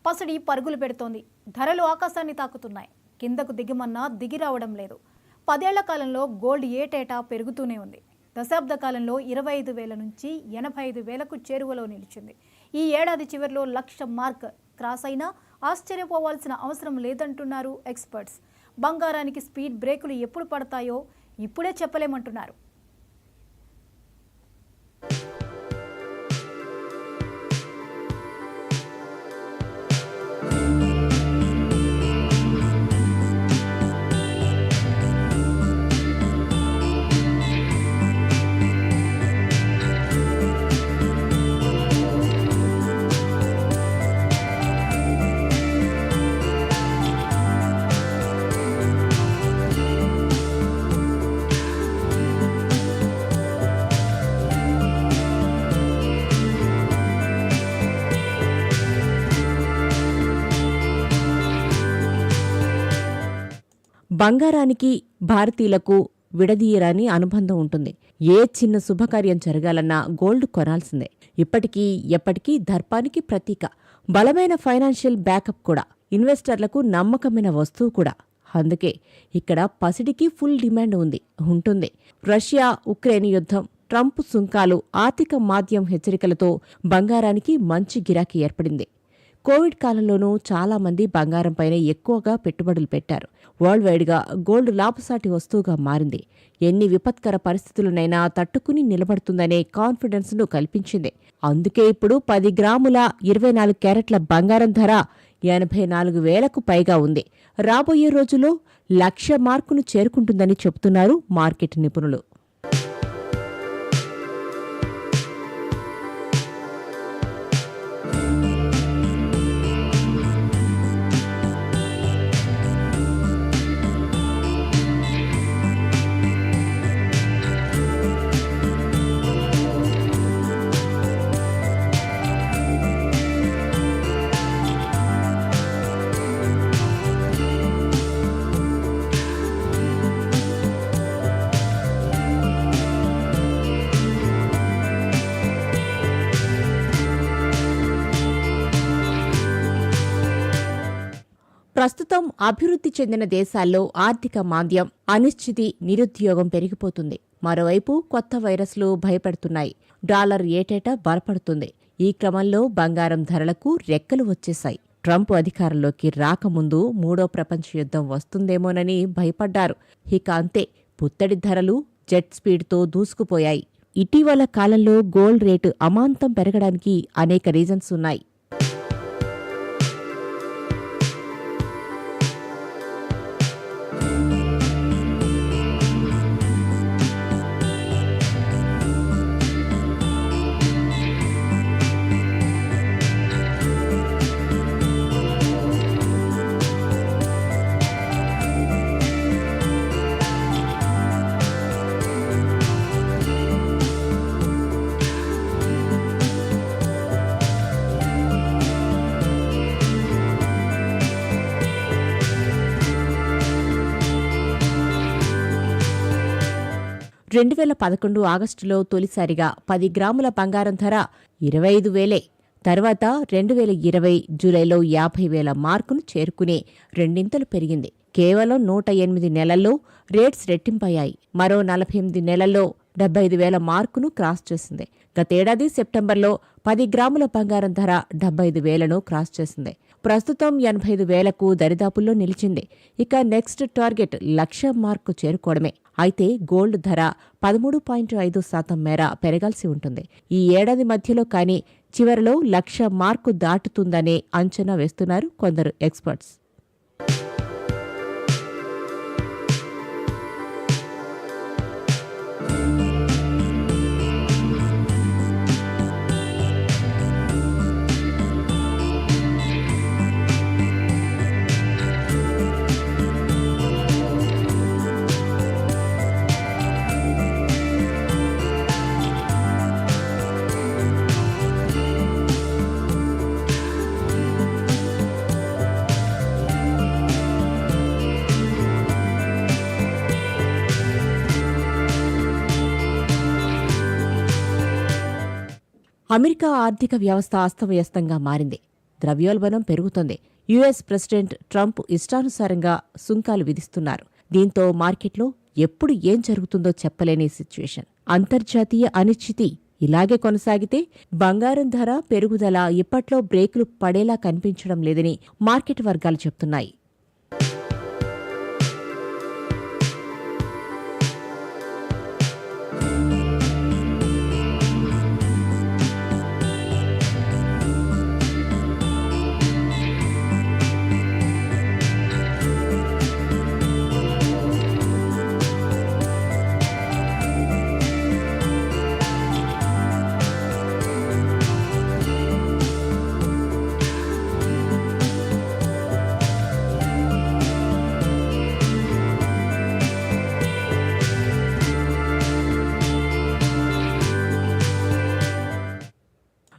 పసిడి పరుగులు పెడుతోంది. ధరలు ఆకాశాన్ని తాకుతున్నాయి. కిందకు దిగమన్నా దిగి రావడం లేదు. 10 ఏళ్ల కాలంలో గోల్డ్ ఏటేటా పెరుగుతూనే ఉంది. దశాబ్ద కాలంలో 25,000 నుంచి 85,000కు చేరువలో నిలిచింది. ఈ ఏడాది చివరిలో 1,00,000 మార్క్ క్రాస్ అయినా ఆశ్చర్యపోవాల్సిన అవసరం లేదంటున్నారు ఎక్స్పర్ట్స్. బంగారానికి స్పీడ్ బ్రేకులు ఎప్పుడు పడతాయో ఇప్పుడే చెప్పలేమంటున్నారు. బంగారానికి భారతీయులకు విడదీయరాని అనుబంధం ఉంటుంది. ఏ చిన్న శుభకార్యం జరగాలన్నా గోల్డ్ కొనాల్సిందే. ఇప్పటికీ ఎప్పటికీ దర్పానికి ప్రతీక. బలమైన ఫైనాన్షియల్ బ్యాకప్ కూడా. ఇన్వెస్టర్లకు నమ్మకమైన వస్తువు కూడా. అందుకే ఇక్కడ పసిడికి ఫుల్ డిమాండ్ ఉంటుంది. రష్యా ఉక్రెయిన్ యుద్ధం, ట్రంప్ సుంకాలు, ఆర్థిక మాంద్యం హెచ్చరికలతో బంగారానికి మంచి గిరాకీ ఏర్పడింది. కోవిడ్ కాలంలోనూ చాలా మంది బంగారంపైనే ఎక్కువగా పెట్టుబడులు పెట్టారు. వరల్డ్ వైడ్గా గోల్డ్ లాభసాటి వస్తువుగా మారింది. ఎన్ని విపత్కర పరిస్థితులనైనా తట్టుకుని నిలబడుతుందనే కాన్ఫిడెన్స్ను కల్పించింది. అందుకే ఇప్పుడు 10 గ్రాముల 24 క్యారెట్ల బంగారం ధర 84,000కు పైగా ఉంది. రాబోయే రోజుల్లో 1,00,000 మార్కును చేరుకుంటుందని చెబుతున్నారు మార్కెట్ నిపుణులు. ప్రస్తుతం అభివృద్ధి చెందిన దేశాల్లో ఆర్థిక మాంద్యం, అనిశ్చితి, నిరుద్యోగం పెరిగిపోతుంది. మరోవైపు కొత్త వైరస్లు భయపెడుతున్నాయి. డాలర్ ఏటేటా బలపడుతుంది. ఈ క్రమంలో బంగారం ధరలకు రెక్కలు వచ్చేశాయి. ట్రంప్ అధికారంలోకి రాకముందు 3వ ప్రపంచ యుద్ధం వస్తుందేమోనని భయపడ్డారు. ఇక అంతే, పుత్తడి ధరలు జెట్ స్పీడ్తో దూసుకుపోయాయి. ఇటీవల కాలంలో గోల్డ్ రేటు అమాంతం పెరగడానికి అనేక రీజన్స్ ఉన్నాయి. ఆగస్టులో తొలిసారిగా 10 గ్రాముల బంగారం ధర 25,000. తర్వాత 2020 జూలైలో 50,000 మార్కును చేరుకుని రెండింతలు పెరిగింది. కేవలం 108 నెలల్లో రేట్స్ రెట్టింపయ్యాయి. మరో 48 నెలల్లో 75,000 మార్కును క్రాస్ చేసింది. గతేడాది సెప్టెంబర్లో 10 గ్రాముల బంగారం ధర 75,000ను క్రాస్ చేసింది. ప్రస్తుతం 85,000కు దరిదాపుల్లో నిలిచింది. ఇక నెక్స్ట్ టార్గెట్ 1,00,000 మార్కు చేరుకోవడమే. అయితే గోల్డ్ ధర 13.5% మేర పెరగాల్సి ఉంటుంది. ఈ ఏడాది మధ్యలో కానీ చివరిలో 1,00,000 మార్కు దాటుతుందనే అంచనా వేస్తున్నారు కొందరు ఎక్స్పర్ట్స్. అమెరికా ఆర్థిక వ్యవస్థ అస్తవ్యస్తంగా మారింది. ద్రవ్యోల్బణం పెరుగుతోంది. యుఎస్ ప్రెసిడెంట్ ట్రంప్ ఇష్టానుసారంగా సుంకాలు విధిస్తున్నారు. దీంతో మార్కెట్లో ఎప్పుడు ఏం జరుగుతుందో చెప్పలేని సిచ్యువేషన్. అంతర్జాతీయ అనిశ్చితి ఇలాగే కొనసాగితే బంగారం ధర పెరుగుదల ఇప్పట్లో బ్రేకులు పడేలా కనిపించడం లేదని మార్కెట్ వర్గాలు చెప్తున్నాయి.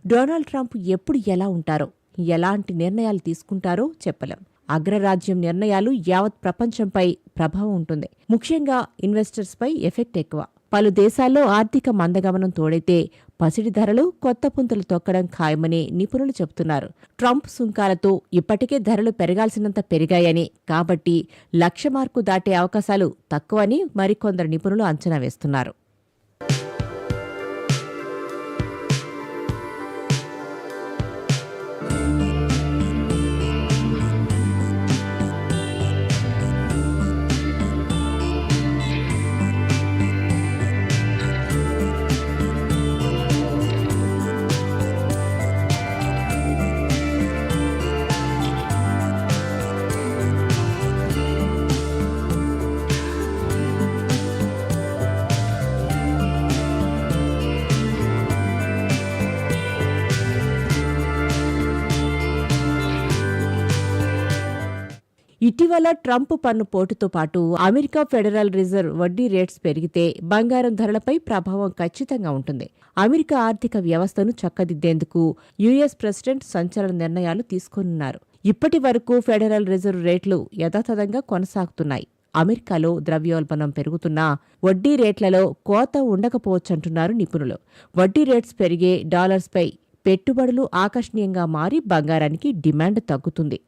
డొనాల్డ్ ట్రంప్ ఎప్పుడు ఎలా ఉంటారో, ఎలాంటి నిర్ణయాలు తీసుకుంటారో చెప్పలేం. అగ్రరాజ్యం నిర్ణయాలు యావత్ ప్రపంచంపై ప్రభావం ఉంటుంది. ముఖ్యంగా ఇన్వెస్టర్స్పై ఎఫెక్ట్ ఎక్కువ. పలు దేశాల్లో ఆర్థిక మందగమనం తోడైతే పసిడి ధరలు కొత్త పుంతలు తొక్కడం ఖాయమని నిపుణులు చెబుతున్నారు. ట్రంప్ సుంకాలతో ఇప్పటికే ధరలు పెరగాల్సినంత పెరిగాయని, కాబట్టి 1,00,000 మార్కు దాటే అవకాశాలు తక్కువని మరికొందరు నిపుణులు అంచనా వేస్తున్నారు. ఇటీవల ట్రంప్ పన్ను పోటుతో పాటు అమెరికా ఫెడరల్ రిజర్వ్ వడ్డీ రేట్స్ పెరిగితే బంగారం ధరలపై ప్రభావం ఖచ్చితంగా ఉంటుంది. అమెరికా ఆర్థిక వ్యవస్థను చక్కదిద్దేందుకు యుఎస్ ప్రెసిడెంట్ సంచలన నిర్ణయాలు తీసుకోనున్నారు. ఇప్పటి వరకు ఫెడరల్ రిజర్వ్ రేట్లు యథాతథంగా కొనసాగుతున్నాయి. అమెరికాలో ద్రవ్యోల్బణం పెరుగుతున్నా వడ్డీ రేట్లలో కోత ఉండకపోవచ్చంటున్నారు నిపుణులు. వడ్డీ రేట్స్ పెరిగే డాలర్స్పై పెట్టుబడులు ఆకర్షణీయంగా మారి బంగారానికి డిమాండ్ తగ్గుతుంది.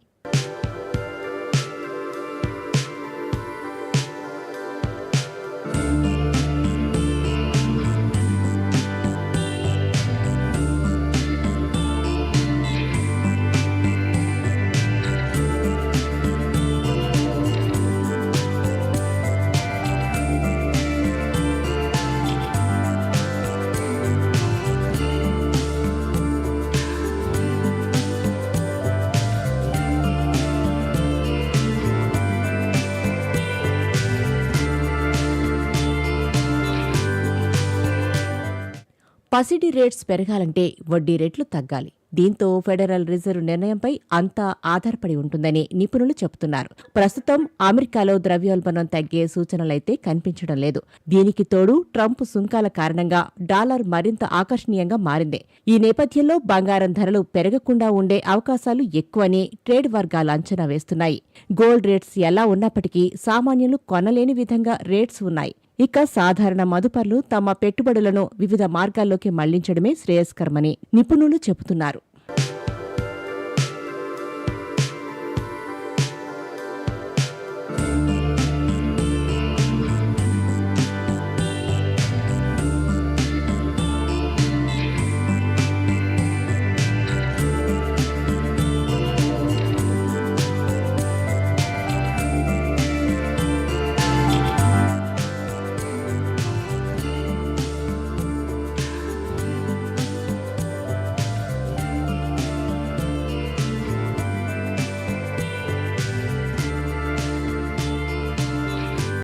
పసిడి రేట్స్ పెరగాలంటే వడ్డీ రేట్లు తగ్గాలి. దీంతో ఫెడరల్ రిజర్వ్ నిర్ణయంపై అంతా ఆధారపడి ఉంటుందని నిపుణులు చెబుతున్నారు. ప్రస్తుతం అమెరికాలో ద్రవ్యోల్బణం తగ్గే సూచనలైతే కనిపించడం లేదు. దీనికి తోడు ట్రంప్ సుంకాల కారణంగా డాలర్ మరింత ఆకర్షణీయంగా మారింది. ఈ నేపథ్యంలో బంగారం ధరలు పెరగకుండా ఉండే అవకాశాలు ఎక్కువని ట్రేడ్ వర్గాలు అంచనా వేస్తున్నాయి. గోల్డ్ రేట్స్ ఎలా ఉన్నప్పటికీ సామాన్యులు కొనలేని విధంగా రేట్స్ ఉన్నాయి. ఇక సాధారణ మదుపర్లు తమ పెట్టుబడులను వివిధ మార్గాల్లోకి మళ్లించడమే శ్రేయస్కరమని నిపుణులు చెబుతున్నారు.